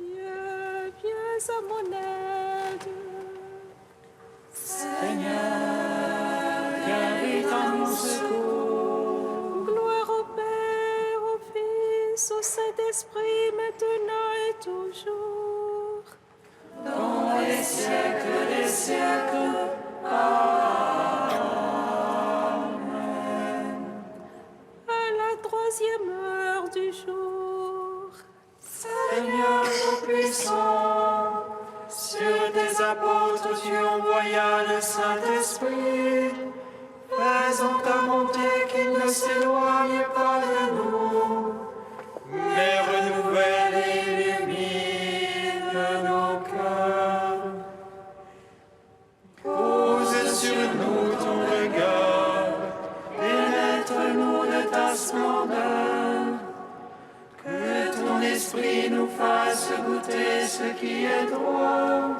Dieu, viens à mon aide. Seigneur, viens vite à mon secours. Gloire au Père, au Fils, au Saint-Esprit, maintenant et toujours. Dans les siècles des siècles. Amen. À la troisième heure du jour. Seigneur tout-puissant, sur tes apôtres tu envoyas le Saint-Esprit. Fais-en ta bonté qu'il ne s'éloigne pas de nous, mais renouvelle et illumine nos cœurs. Pose sur nous ton regard, pénètre-nous de ta splendeur. Que ton esprit nous fasse goûter ce qui est droit,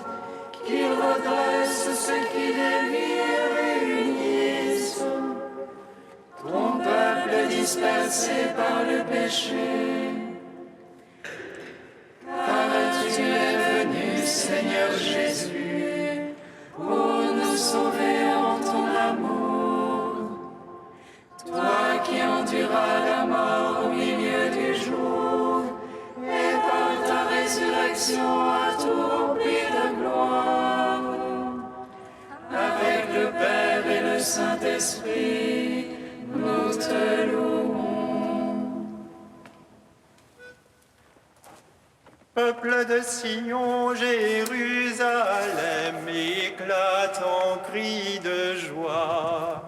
qu'il redresse ce qui dévie et réunisse. Ton peuple dispersé par le péché. Car tu es venu, Seigneur Jésus, pour nous sauver en ton amour. Toi qui enduras la mort au milieu du jour, et par ta résurrection as tout rempli de gloire. Avec le Père et le Saint-Esprit, nous te louons. Peuple de Sion, Jérusalem, éclate en cri de joie.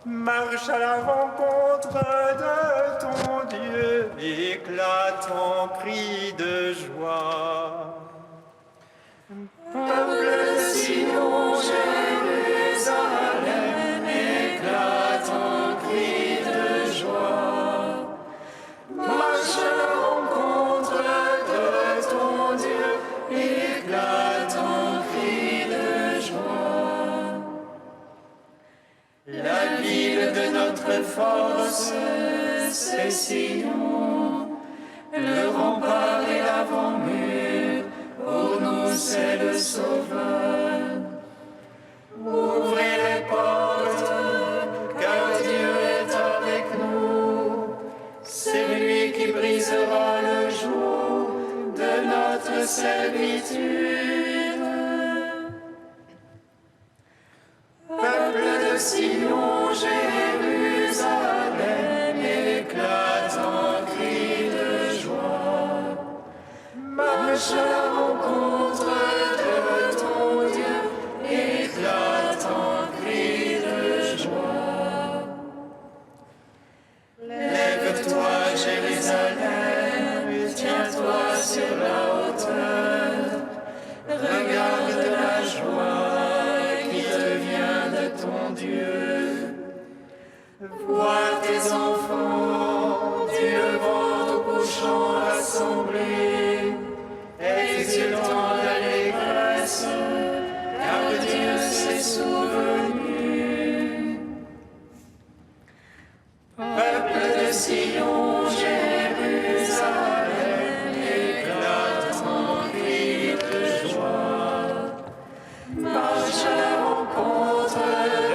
Marche à la rencontre de ton Dieu, éclate en cri de joie. Peuple de Sion, Jérusalem, éclate en cri de joie. Marche à la rencontre de ton Dieu, éclate en cri de joie. La ville de notre force, c'est Sion, le rempart et l'avant-mur, pour nous c'est le Sauveur. Ouvrez les portes, car Dieu est avec nous. C'est lui qui brisera le joug de notre servitude. Peuple de Sion, Jérusalem, éclate en cri de joie. Marche à la rencontre de ton Dieu, éclate en cri de joie. Lève-toi, Jérusalem, tiens-toi sur la hauteur. Regarde la joie qui te vient de ton Dieu. Vois tes enfants du levant au couchant rassemblés, exultant d'allégresse, car Dieu s'est souvenu. Peuple de Sion, Jérusalem, éclate en cri de joie. Marche à la rencontre de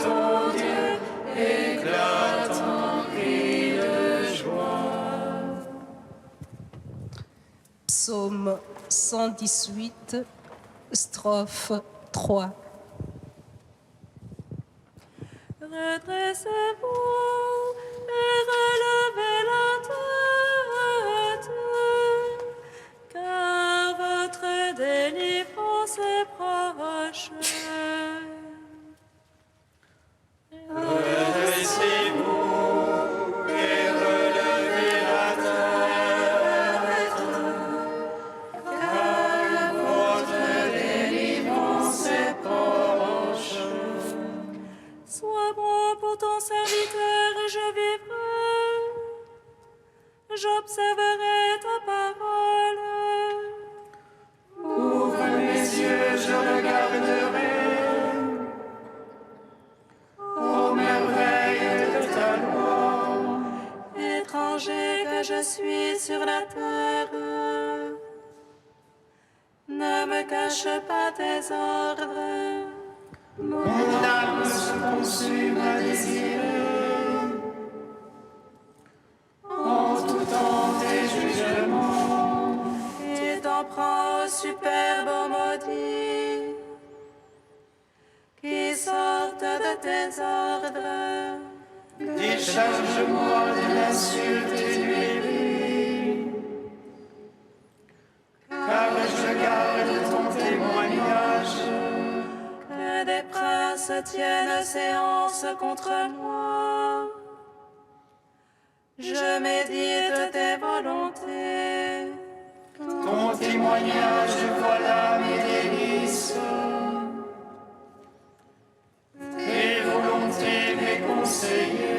ton Dieu, éclate en cri de joie. Psaume 118, strophe 3. Redressez-vous et relevez la tête, car votre délivrance est proche. Redressez-vous et relevez la tête, car votre délivrance est proche. Sois bon pour ton serviteur et je vivrai. J'observerai ta parole. Ouvre mes yeux, je regarderai aux merveilles de ta loi. Étranger que je suis sur la terre, Ne me cache pas tes ordres. Mon âme se consume à désirer en tout temps tes jugements. Et t'en prends au superbe maudit qui sortent de tes ordres. Décharge-moi de l'insulte et du mépris, car je garde ton témoignage. Que des princes tiennent séance contre moi. Je médite tes volontés. Ton témoignage, voilà mes délices. Tes volontés, mes conseillers.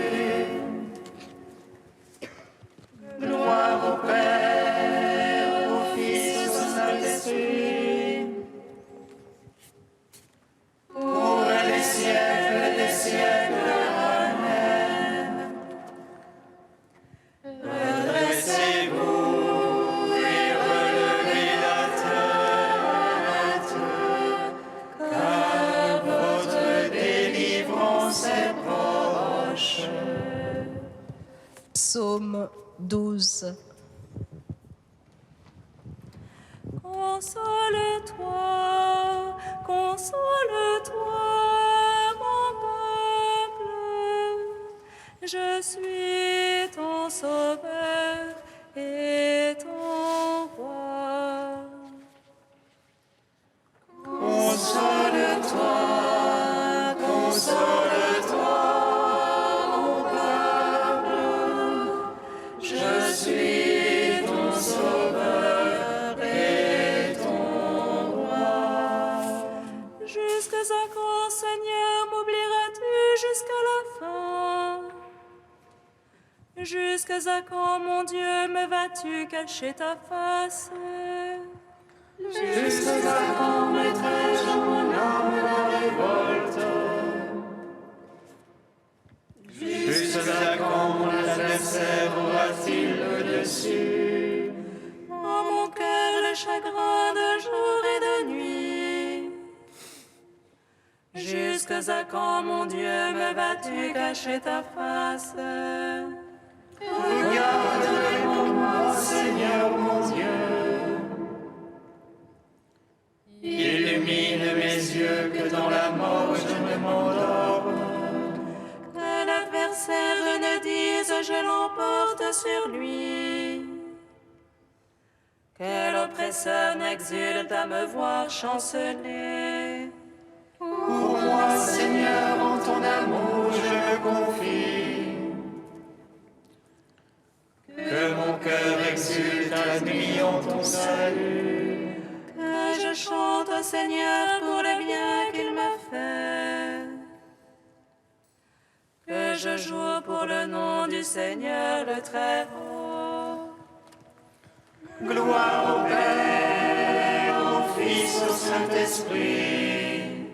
Gloire au Père, au Fils, au Saint-Esprit, pour les siècles des siècles. Amen. Redressez-vous et relevez la tête, car votre délivrance est proche. Psaume 12. Console-toi, console-toi, mon peuple. Je suis ton sauveur et ton roi. Console-toi, console-toi, mon peuple. Je suis ton sauveur et ton roi. Jusqu'à quand, Seigneur, m'oublieras-tu jusqu'à la fin? Jusqu'à quand, mon Dieu, me vas-tu cacher ta face? Jusqu'à quand mettrai-je mon âme en révolte? Jusqu'à quand mon adversaire aura-t-il le dessus? En mon cœur le chagrin de jour et de nuit. Jusqu'à quand, mon Dieu, me vas-tu cacher ta face? Regarde pour moi, Seigneur mon Dieu. Illumine mes yeux que dans la mort je ne m'endorme. Que l'adversaire ne dise je l'emporte sur lui. Que l'oppresseur n'exulte à me voir chanceler. Pour moi, Seigneur, en ton amour je me confie. Que mon cœur exulte la nuit en ton salut. Que je chante au Seigneur pour le bien qu'il m'a fait. Que je joue pour le nom du Seigneur le Très-Haut. Gloire au Père, au Fils, au Saint-Esprit,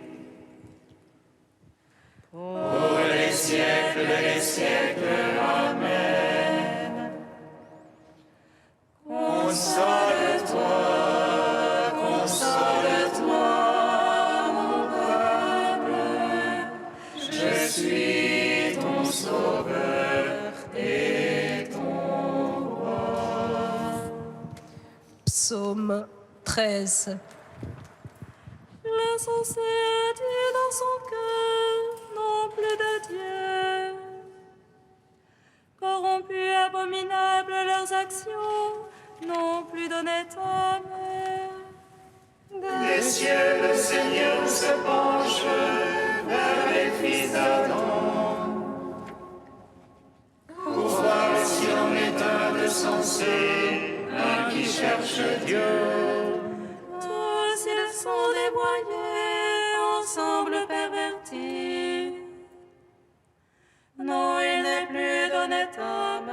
pour les siècles des siècles. Amen. Console-toi, console-toi, mon peuple. Je suis ton sauveur et ton roi. Psaume 13. L'insensé a dit dans son cœur, non plus de Dieu. Corrompus, abominables leurs actions, non plus d'honnête âme. Des cieux, le Seigneur se penche vers les fils d'Adam, pour voir s'il en est un de sensé, un qui cherche Dieu. Tous ils sont dévoyés, ensemble pervertis. Non, il n'est plus d'honnête homme,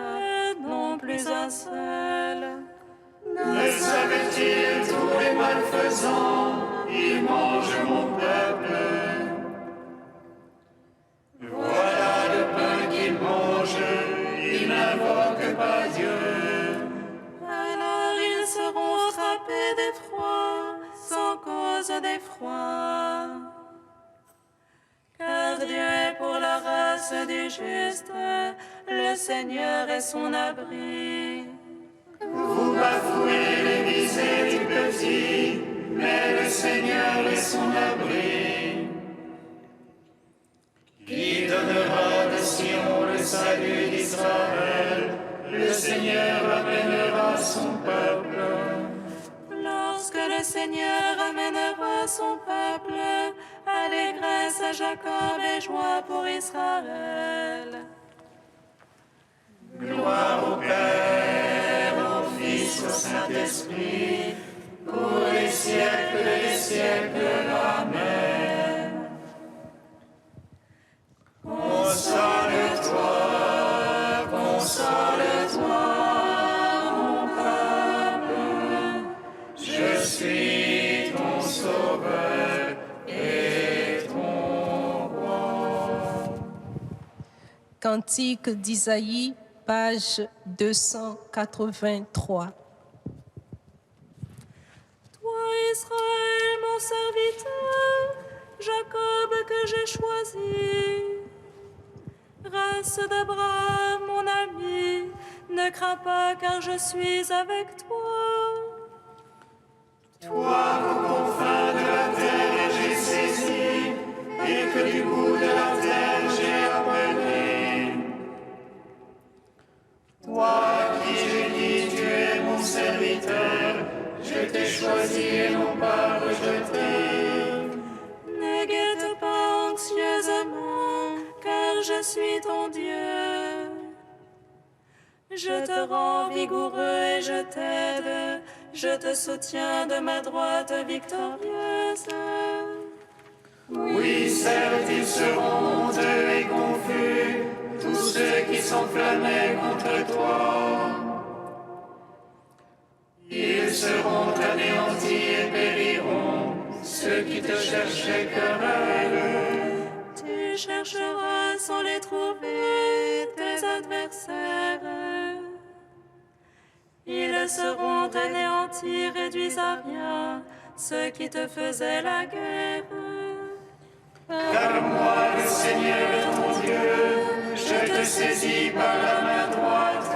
non plus un seul. Ne savait-il tous les malfaisants, ils mangent mon peuple. Voilà le pain qu'ils mangent, ils n'invoquent pas Dieu. Alors ils seront frappés d'effroi, cause des froids. Car Dieu est pour la race des justes, le Seigneur est son abri. Vous bafouez les visées du petit, mais le Seigneur est son abri. Qui donnera de Sion le salut d'Israël? Le Seigneur amènera son peuple. Lorsque le Seigneur amènera son peuple, allégresse à Jacob et joie pour Israël. Gloire au Père, au Fils, au Saint-Esprit, pour les siècles des siècles. Amen. Console-toi, mon peuple, je suis ton sauveur et ton roi. Cantique d'Isaïe, page 283. Toi, Israël, mon serviteur, Jacob que j'ai choisi, race d'Abraham, mon ami, ne crains pas car je suis avec toi. Toi qu'aux confins de la terre j'ai saisi, et que du bout de la terre j'ai amené. Toi qui j'ai dit tu es mon serviteur, je t'ai choisi et non pas rejeté. Ne guette pas anxieusement, car je suis ton Dieu. Je te rends vigoureux et je t'aide, je te soutiens de ma droite victorieuse. Oui, certes, ils seront honteux et confus, tous ceux qui s'enflammaient contre toi. Ils seront anéantis et périront, ceux qui te cherchaient querelle. Tu chercheras sans les trouver, tes adversaires. Ils seront anéantis, réduits à rien, ceux qui te faisaient la guerre. Car moi, le Seigneur ton Dieu, je te saisis par la main droite.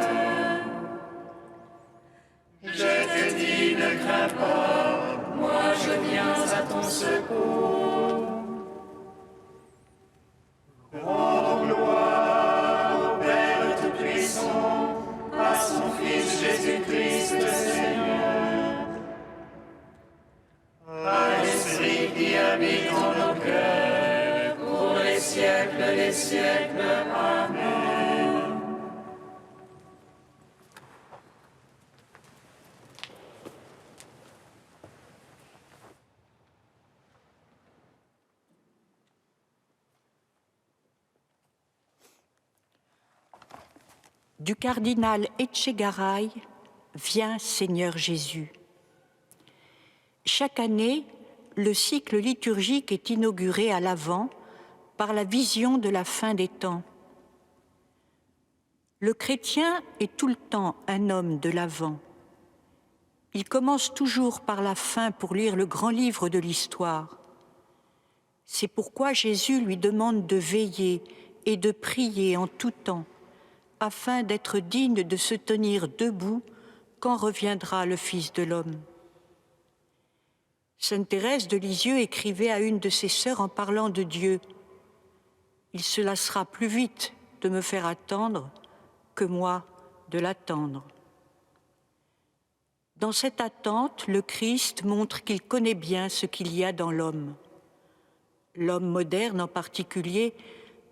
Je te dis, ne crains pas, moi je viens à ton secours. Rends gloire au Père Tout-Puissant, à son Fils Jésus-Christ le Seigneur, à l'Esprit qui habite en nos cœurs, pour les siècles des siècles. Amen. Du cardinal Etchegaray, Viens Seigneur Jésus. Chaque année, le cycle liturgique est inauguré à l'Avent par la vision de la fin des temps. Le chrétien est tout le temps un homme de l'Avent. Il commence toujours par la fin pour lire le grand livre de l'histoire. C'est pourquoi Jésus lui demande de veiller et de prier en tout temps, afin d'être digne de se tenir debout quand reviendra le Fils de l'homme. Sainte Thérèse de Lisieux écrivait à une de ses sœurs en parlant de Dieu : « Il se lassera plus vite de me faire attendre que moi de l'attendre. » Dans cette attente, le Christ montre qu'il connaît bien ce qu'il y a dans l'homme. L'homme moderne en particulier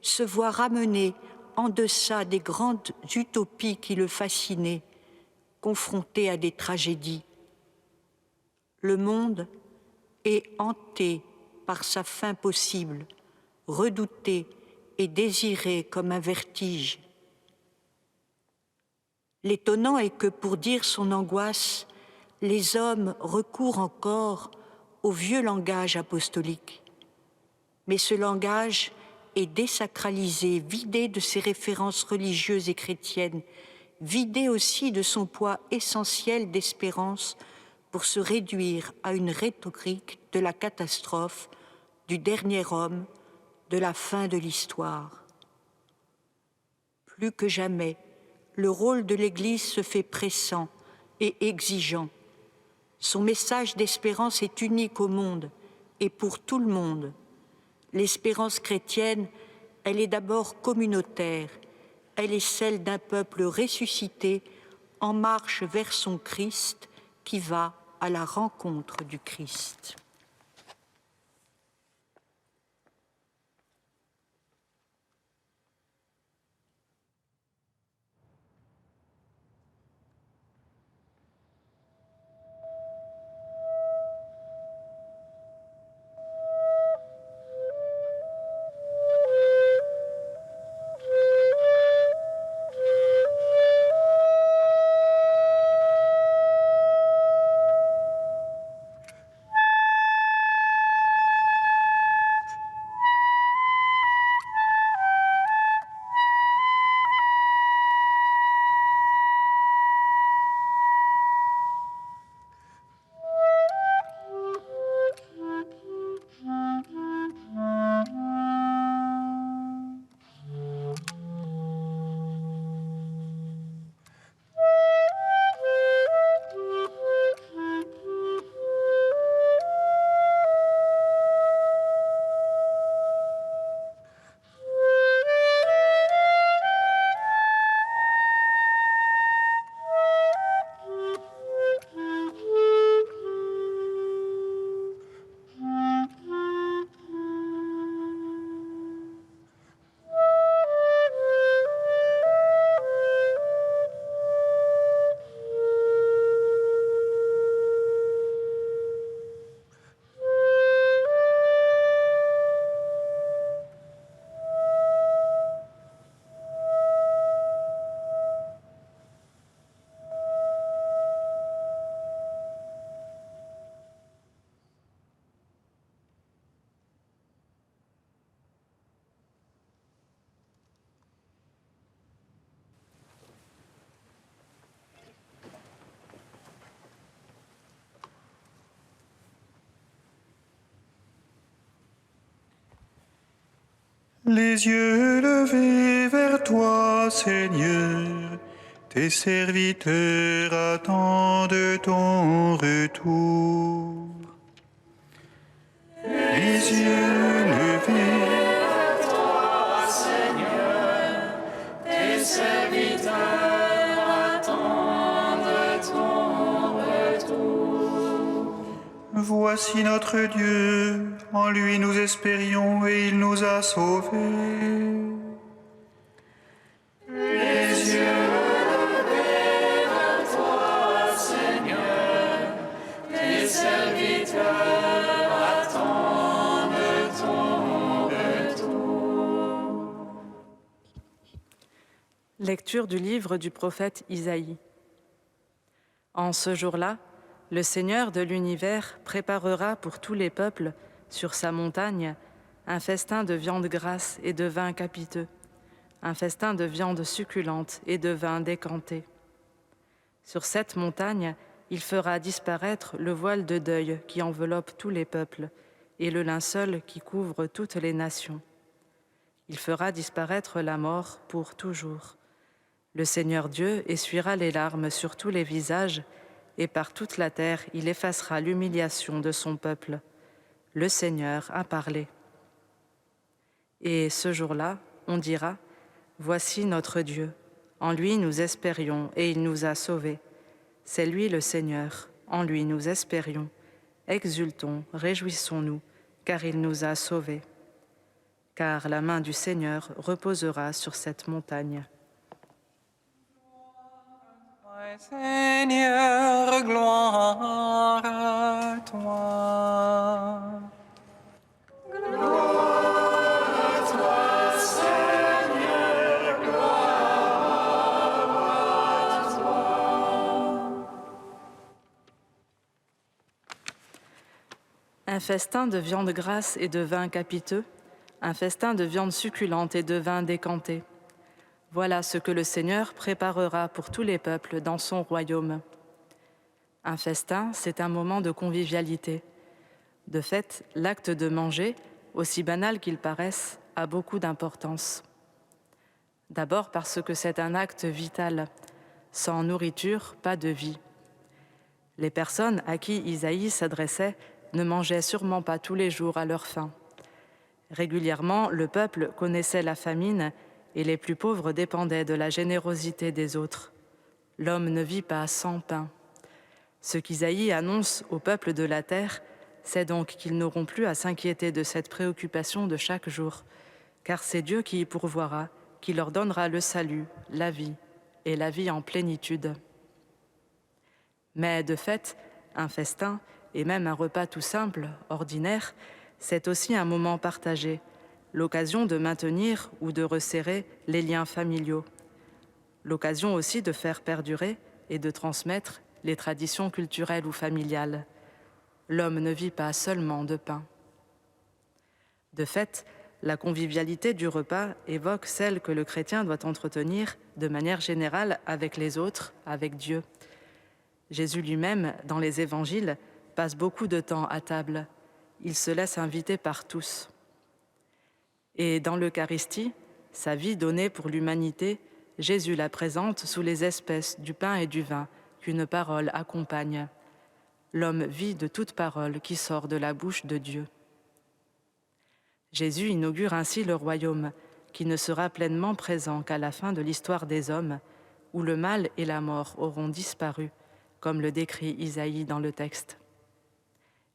se voit ramené en deçà des grandes utopies qui le fascinaient, confronté à des tragédies. Le monde est hanté par sa fin possible, redouté et désiré comme un vertige. L'étonnant est que, pour dire son angoisse, les hommes recourent encore au vieux langage apostolique. Mais ce langage est désacralisé, vidé de ses références religieuses et chrétiennes, vidé aussi de son poids essentiel d'espérance pour se réduire à une rhétorique de la catastrophe, du dernier homme, de la fin de l'histoire. Plus que jamais, le rôle de l'Église se fait pressant et exigeant. Son message d'espérance est unique au monde et pour tout le monde. L'espérance chrétienne, elle est d'abord communautaire. Elle est celle d'un peuple ressuscité en marche vers son Christ qui va à la rencontre du Christ. Les yeux levés vers toi, Seigneur, tes serviteurs attendent ton retour. Les yeux levés vers toi, Seigneur, tes serviteurs attendent ton retour. Voici notre Dieu, en lui nous espérions et il nous a sauvés. Les yeux levés vers toi, Seigneur, tes serviteurs attendent ton retour. Lecture du livre du prophète Isaïe. En ce jour-là, le Seigneur de l'univers préparera pour tous les peuples, sur sa montagne, un festin de viande grasse et de vin capiteux, un festin de viande succulente et de vin décanté. Sur cette montagne, il fera disparaître le voile de deuil qui enveloppe tous les peuples et le linceul qui couvre toutes les nations. Il fera disparaître la mort pour toujours. Le Seigneur Dieu essuiera les larmes sur tous les visages et par toute la terre il effacera l'humiliation de son peuple. Le Seigneur a parlé. Et ce jour-là, on dira, « Voici notre Dieu. En lui nous espérions et il nous a sauvés. C'est lui le Seigneur. En lui nous espérions. Exultons, réjouissons-nous, car il nous a sauvés. Car la main du Seigneur reposera sur cette montagne. » Seigneur, gloire à toi. Un festin de viande grasse et de vin capiteux, un festin de viande succulente et de vin décanté. Voilà ce que le Seigneur préparera pour tous les peuples dans son royaume. Un festin, c'est un moment de convivialité. De fait, l'acte de manger, aussi banal qu'il paraisse, a beaucoup d'importance. D'abord parce que c'est un acte vital. Sans nourriture, pas de vie. Les personnes à qui Isaïe s'adressait ne mangeaient sûrement pas tous les jours à leur faim. Régulièrement, le peuple connaissait la famine et les plus pauvres dépendaient de la générosité des autres. L'homme ne vit pas sans pain. Ce qu'Isaïe annonce au peuple de la terre, c'est donc qu'ils n'auront plus à s'inquiéter de cette préoccupation de chaque jour, car c'est Dieu qui y pourvoira, qui leur donnera le salut, la vie, et la vie en plénitude. Mais de fait, un festin, et même un repas tout simple, ordinaire, c'est aussi un moment partagé, l'occasion de maintenir ou de resserrer les liens familiaux, l'occasion aussi de faire perdurer et de transmettre les traditions culturelles ou familiales. L'homme ne vit pas seulement de pain. De fait, la convivialité du repas évoque celle que le chrétien doit entretenir de manière générale avec les autres, avec Dieu. Jésus lui-même, dans les évangiles, passe beaucoup de temps à table. Il se laisse inviter par tous. Et dans l'Eucharistie, sa vie donnée pour l'humanité, Jésus la présente sous les espèces du pain et du vin qu'une parole accompagne. L'homme vit de toute parole qui sort de la bouche de Dieu. Jésus inaugure ainsi le royaume, qui ne sera pleinement présent qu'à la fin de l'histoire des hommes, où le mal et la mort auront disparu, comme le décrit Isaïe dans le texte.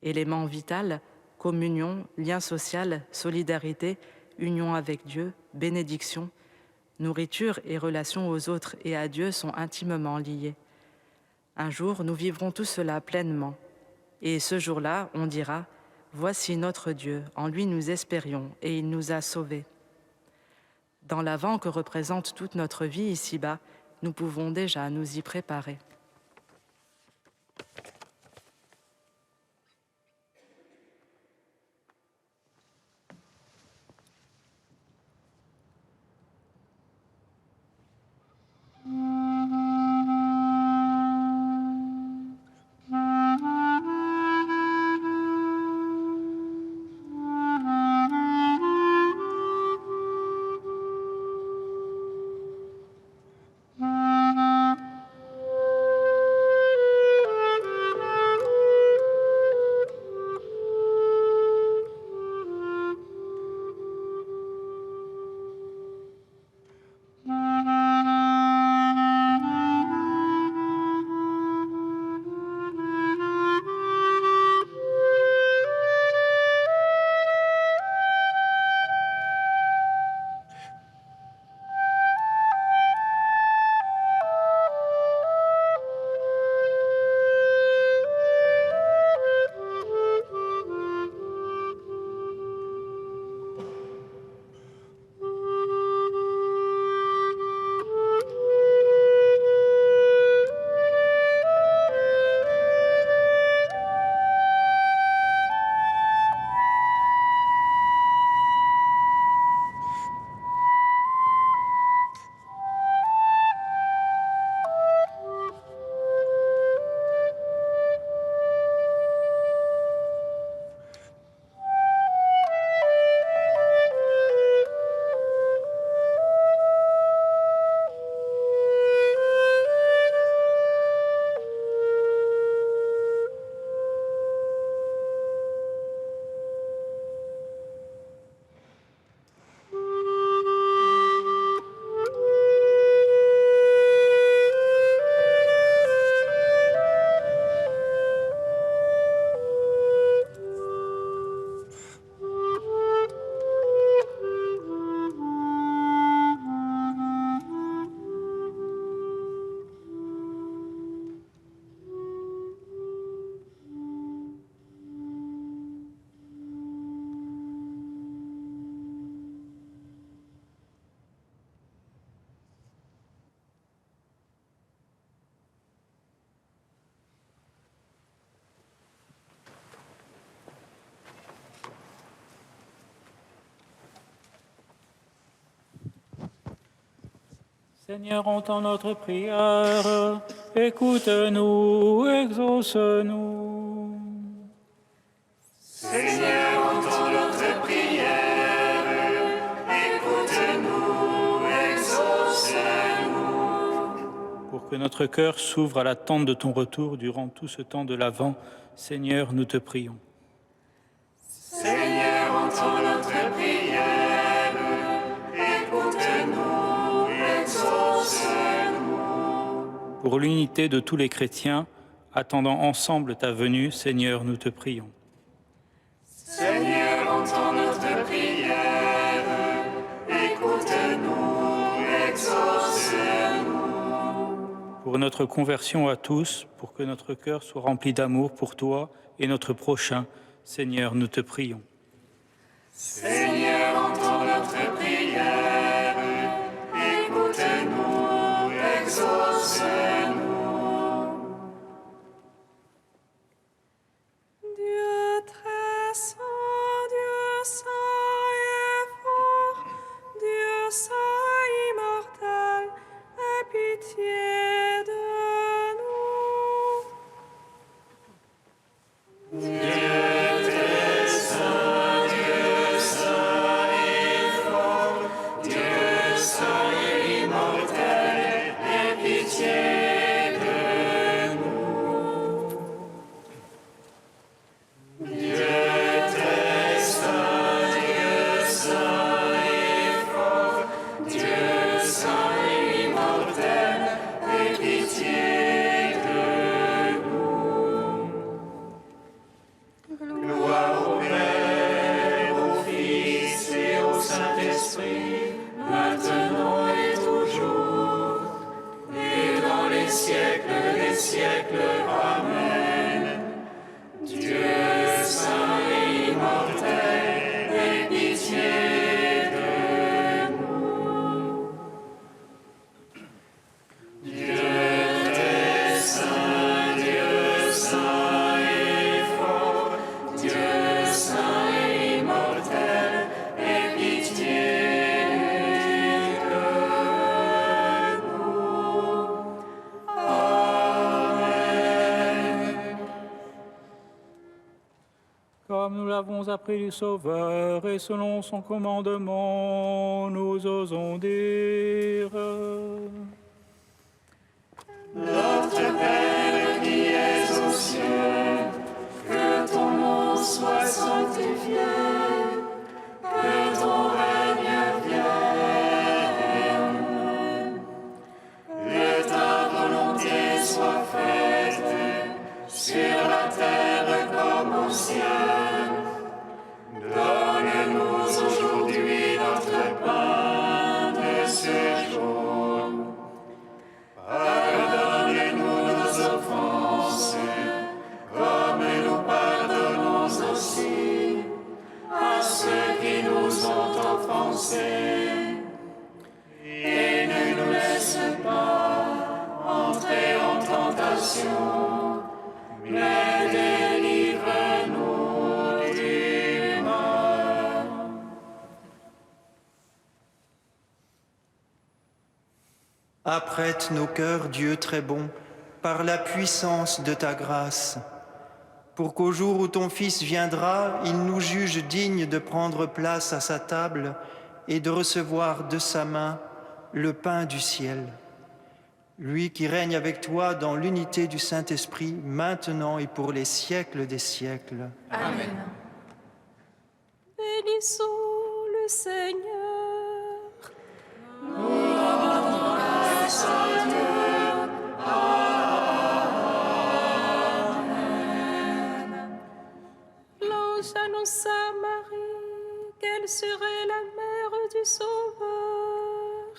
Élément vital, communion, lien social, solidarité, union avec Dieu, bénédiction, nourriture et relation aux autres et à Dieu sont intimement liés. Un jour, nous vivrons tout cela pleinement. Et ce jour-là, on dira « Voici notre Dieu, en lui nous espérions et il nous a sauvés ». Dans l'avant que représente toute notre vie ici-bas, nous pouvons déjà nous y préparer. Seigneur, entends notre prière, écoute-nous, exauce-nous. Seigneur, entends notre prière, écoute-nous, exauce-nous. Pour que notre cœur s'ouvre à l'attente de ton retour durant tout ce temps de l'Avent, Seigneur, nous te prions. Seigneur, entends notre prière, écoute-nous, exauce-nous. Pour l'unité de tous les chrétiens, attendant ensemble ta venue, Seigneur, nous te prions. Seigneur, entends notre prière, écoute-nous, exauce-nous. Pour notre conversion à tous, pour que notre cœur soit rempli d'amour pour toi et notre prochain, Seigneur, nous te prions. Seigneur, entends notre prière, écoute-nous, exauce-nous. Dieu très saint, Dieu saint et fort, Dieu saint immortel, aie pitié de nous. Comme nous l'avons appris du Sauveur et selon son commandement, nous osons dire. Notre Père qui es aux cieux, que ton nom soit sanctifié, que ton règne vienne, que ta volonté soit faite sur la terre comme au ciel. Donne-nous aujourd'hui notre pain de ce jour. Pardonne-nous nos offenses, comme nous pardonnons aussi à ceux qui nous ont offensés. Et ne nous laisse pas entrer en tentation, mais délivre-nous du mal. Apprête nos cœurs, Dieu très bon, par la puissance de ta grâce, pour qu'au jour où ton Fils viendra, il nous juge dignes de prendre place à sa table et de recevoir de sa main le pain du ciel. Lui qui règne avec toi dans l'unité du Saint-Esprit, maintenant et pour les siècles des siècles. Amen. Bénissons le Seigneur. Nous rendons grâce à Dieu. Amen. L'ange annonça à Marie qu'elle serait la mère du Sauveur.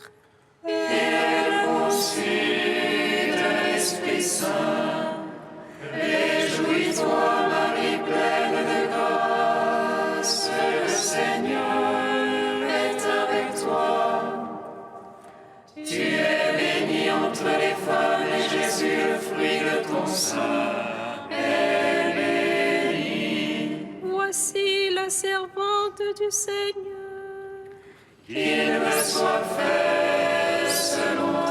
Et elle conçut de l'Esprit Saint. Réjouis-toi, Marie, pleine de grâce, le Seigneur est avec toi. Tu es bénie entre les femmes, et Jésus, le fruit de ton sein, est béni. Voici la servante du Seigneur. Qu'il me soit fait selon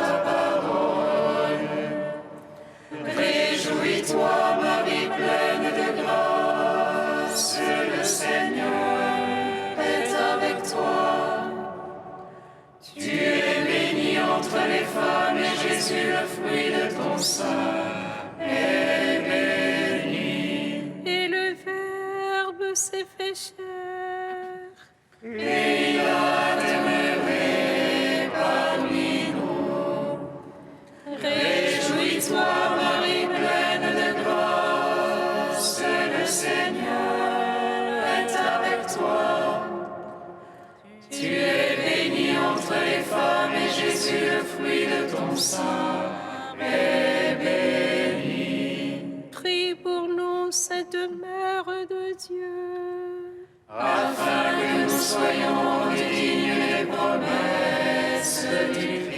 sein est béni. Et le Verbe s'est fait chair. Et il a demeuré parmi nous. Réjouis-toi, Marie pleine de grâce, le Seigneur est avec toi. Tu es bénie entre les femmes et Jésus, le fruit de ton sein, est béni. Prie pour nous, Sainte Mère de Dieu, Afin que nous soyons dignes des promesses du